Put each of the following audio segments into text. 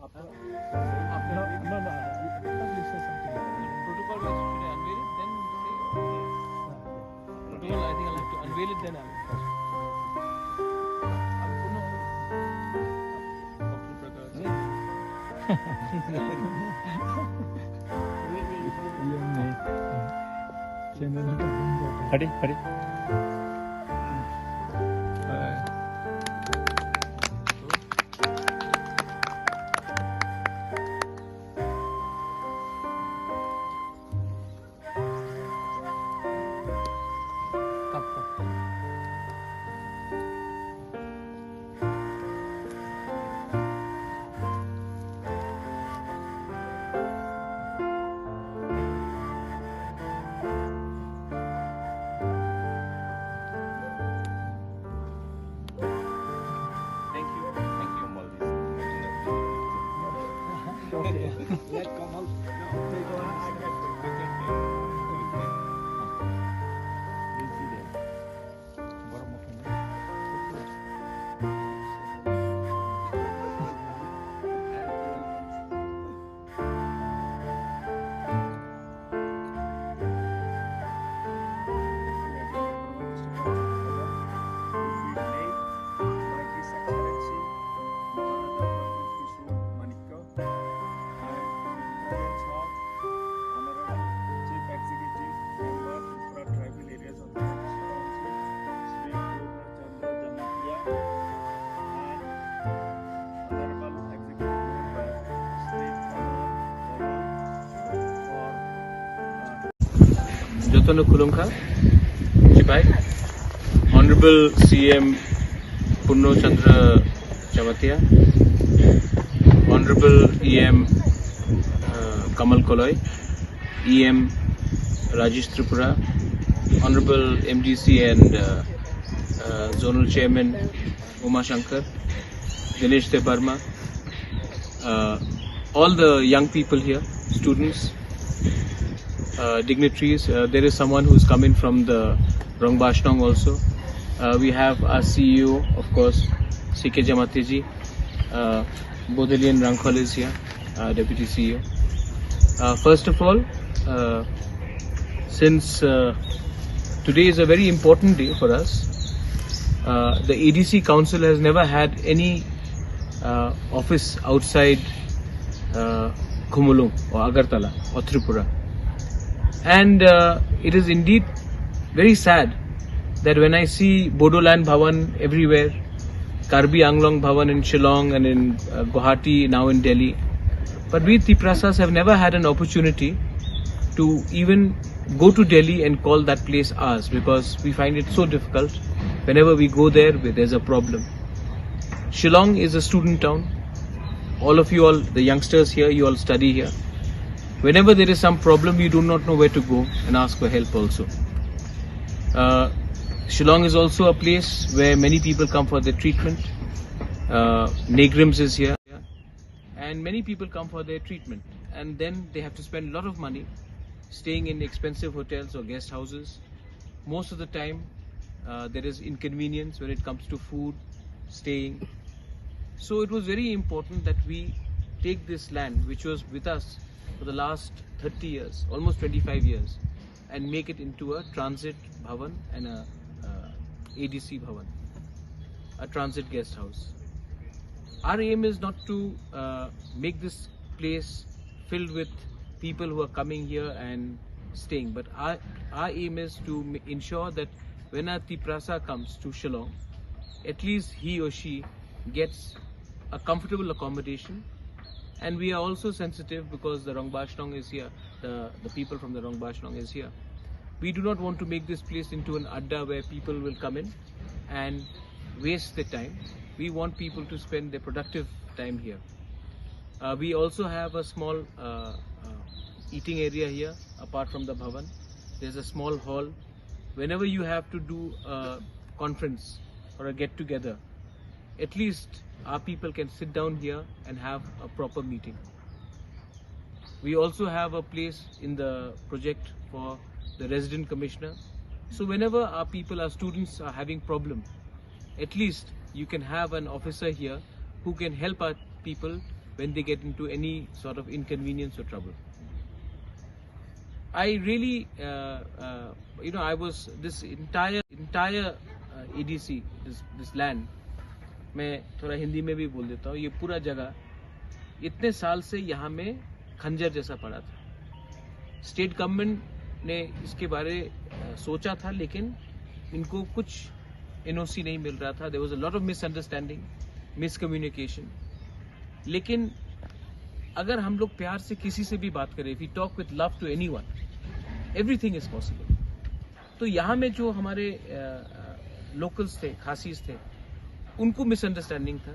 No, no, no. You say something. Protocol was should I unveil it then say okay. Protocol I think I'll have to unveil it then I'll Ready? Ready? Okay. Let Kamal. Jotono Kulungka, Chipai, Honorable CM Punno Chandra Chamatia, Honorable EM Kamal Koloi, EM Rajesh Tripura, Honorable MDC and Zonal Chairman Uma Shankar, Dinesh Debarma, all the young people here, students, dignitaries. There is someone who's coming from the Rongbashnong also. We have our CEO, of course, CK Jamatiji. Bodelian Rangkhol is here, Deputy CEO. First of all, since today is a very important day for us, the ADC Council has never had any office outside Khumulung or Agartala or Tripura. And it is indeed very sad that when I see Bodoland Bhawan everywhere, Karbi Anglong Bhawan in Shillong and in Guwahati, now in Delhi, but we Tiprasas have never had an opportunity to even go to Delhi and call that place ours, because we find it so difficult. Whenever we go there, there's a problem. Shillong is a student town. All of you all, the youngsters here, you all study here. Whenever there is some problem, you do not know where to go and ask for help also. Shillong is also a place where many people come for their treatment. Negrims is here, and many people come for their treatment, and then they have to spend a lot of money staying in expensive hotels or guest houses. Most of the time there is inconvenience when it comes to food, staying. So it was very important that we take this land, which was with us for the last 30 years, almost 25 years, and make it into a transit bhavan and a ADC bhavan, a transit guest house. Our aim is not to make this place filled with people who are coming here and staying, but our aim is to ensure that when a Tiprasa comes to Shillong, at least he or she gets a comfortable accommodation. And we are also sensitive because the Rongbashnong is here, the people from the Rongbashnong is here. We do not want to make this place into an adda where people will come in and waste their time. We want people to spend their productive time here. We also have a small eating area here apart from the bhavan. There's a small hall. Whenever you have to do a conference or a get together, at least our people can sit down here and have a proper meeting. We also have a place in the project for the resident commissioner. So whenever our people, our students are having problem, at least you can have an officer here who can help our people when they get into any sort of inconvenience or trouble. I really, I was this entire ADC, this land. मैं थोड़ा हिंदी में भी बोल देता हूँ. ये पूरा जगह इतने साल से यहाँ में खंजर जैसा पड़ा था. स्टेट गवर्नमेंट ने इसके बारे सोचा था, लेकिन इनको कुछ एनओसी नहीं मिल रहा था. There was a lot of misunderstanding, miscommunication. लेकिन अगर हम लोग प्यार से किसी से भी बात करें, if we talk with love to anyone, everything is possible. तो यहाँ में जो हमारे लोकल्स थे, खासीज थे, उनको मिसअंडरस्टैंडिंग था.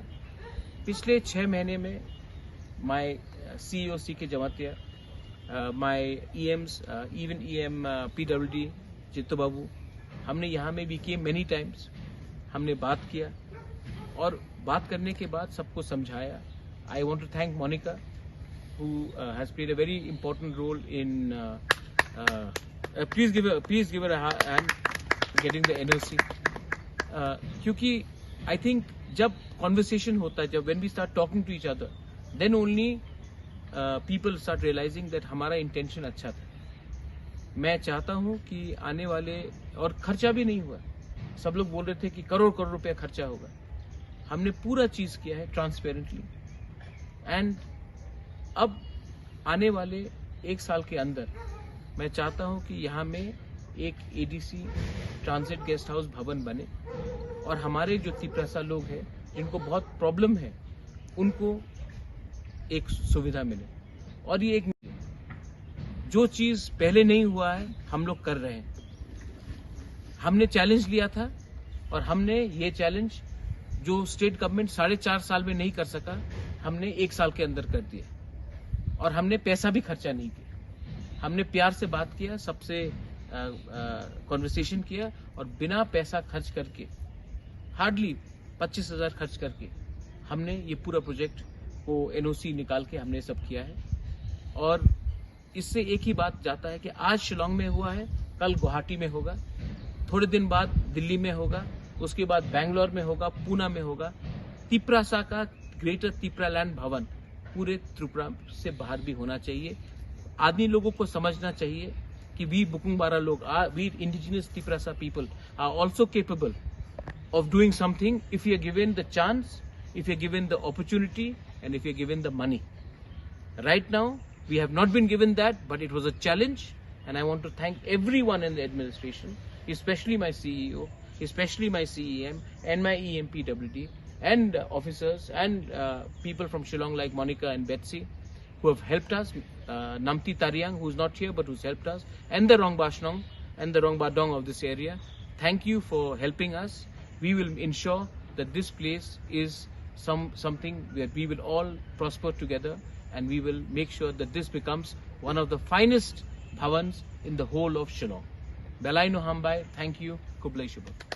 पिछले 6 महीने में my CEO CK Jamatia, my EMs, even EM PWD चित्तो बाबू, हमने यहाँ में भी किए मेनी टाइम्स. हमने बात किया और बात करने के बाद सबको समझाया. I want to thank Monica who has played a very important role in please give her a hand getting the NOC. क्योंकि I think जब conversation होता है, जब when we start talking to each other, then only people start realizing that हमारा intention अच्छा था. मैं चाहता हूँ कि आने वाले, और खर्चा भी नहीं हुआ. सब लोग बोल रहे थे कि करोड़ रुपया खर्चा होगा. हमने पूरा चीज किया है ट्रांसपेरेंटली. एंड अब आने वाले 1 साल के अंदर मैं चाहता हूं कि यहाँ में एक ADC ट्रांजिट गेस्ट हाउस भवन बने, और हमारे जो तिपरासा लोग हैं जिनको बहुत प्रॉब्लम है, उनको एक सुविधा मिले. और ये एक जो चीज पहले नहीं हुआ है, हम लोग कर रहे हैं. हमने चैलेंज लिया था, और हमने ये चैलेंज जो स्टेट गवर्नमेंट 4.5 साल में नहीं कर सका, हमने 1 साल के अंदर कर दिया. और हमने पैसा भी खर्चा नहीं किया. हमने प्यार से बात किया, सबसे कॉन्वर्सेशन किया, और बिना पैसा खर्च करके, हार्डली 25,000 खर्च करके, हमने ये पूरा प्रोजेक्ट को NOC निकाल के हमने सब किया है. और इससे एक ही बात जाता है कि आज शिलोंग में हुआ है, कल गुवाहाटी में होगा, थोड़े दिन बाद दिल्ली में होगा, उसके बाद बैंगलोर में होगा, पूना में होगा. तिपरासा का ग्रेटर तिपरा लैंड भवन पूरे त्रिपुरा से बाहर भी होना चाहिए. आदमी लोगों को समझना चाहिए कि वी बुकुंगबारा लोग, we indigenous Tiprasa people are also capable of doing something if you are given the chance, if you are given the opportunity, and if you are given the money. Right now, we have not been given that, but it was a challenge, and I want to thank everyone in the administration, especially my CEO, especially my CEM, and my EMPWD, and officers, and people from Shillong like Monica and Betsy, who have helped us, Namti Tariang, who is not here but who's helped us, and the Rongbashnong and the Rongbadong of this area. Thank you for helping us. We will ensure that this place is something where we will all prosper together, and we will make sure that this becomes one of the finest bhavans in the whole of Shillong. Belai no Hambai, thank you. Kublai Shubha.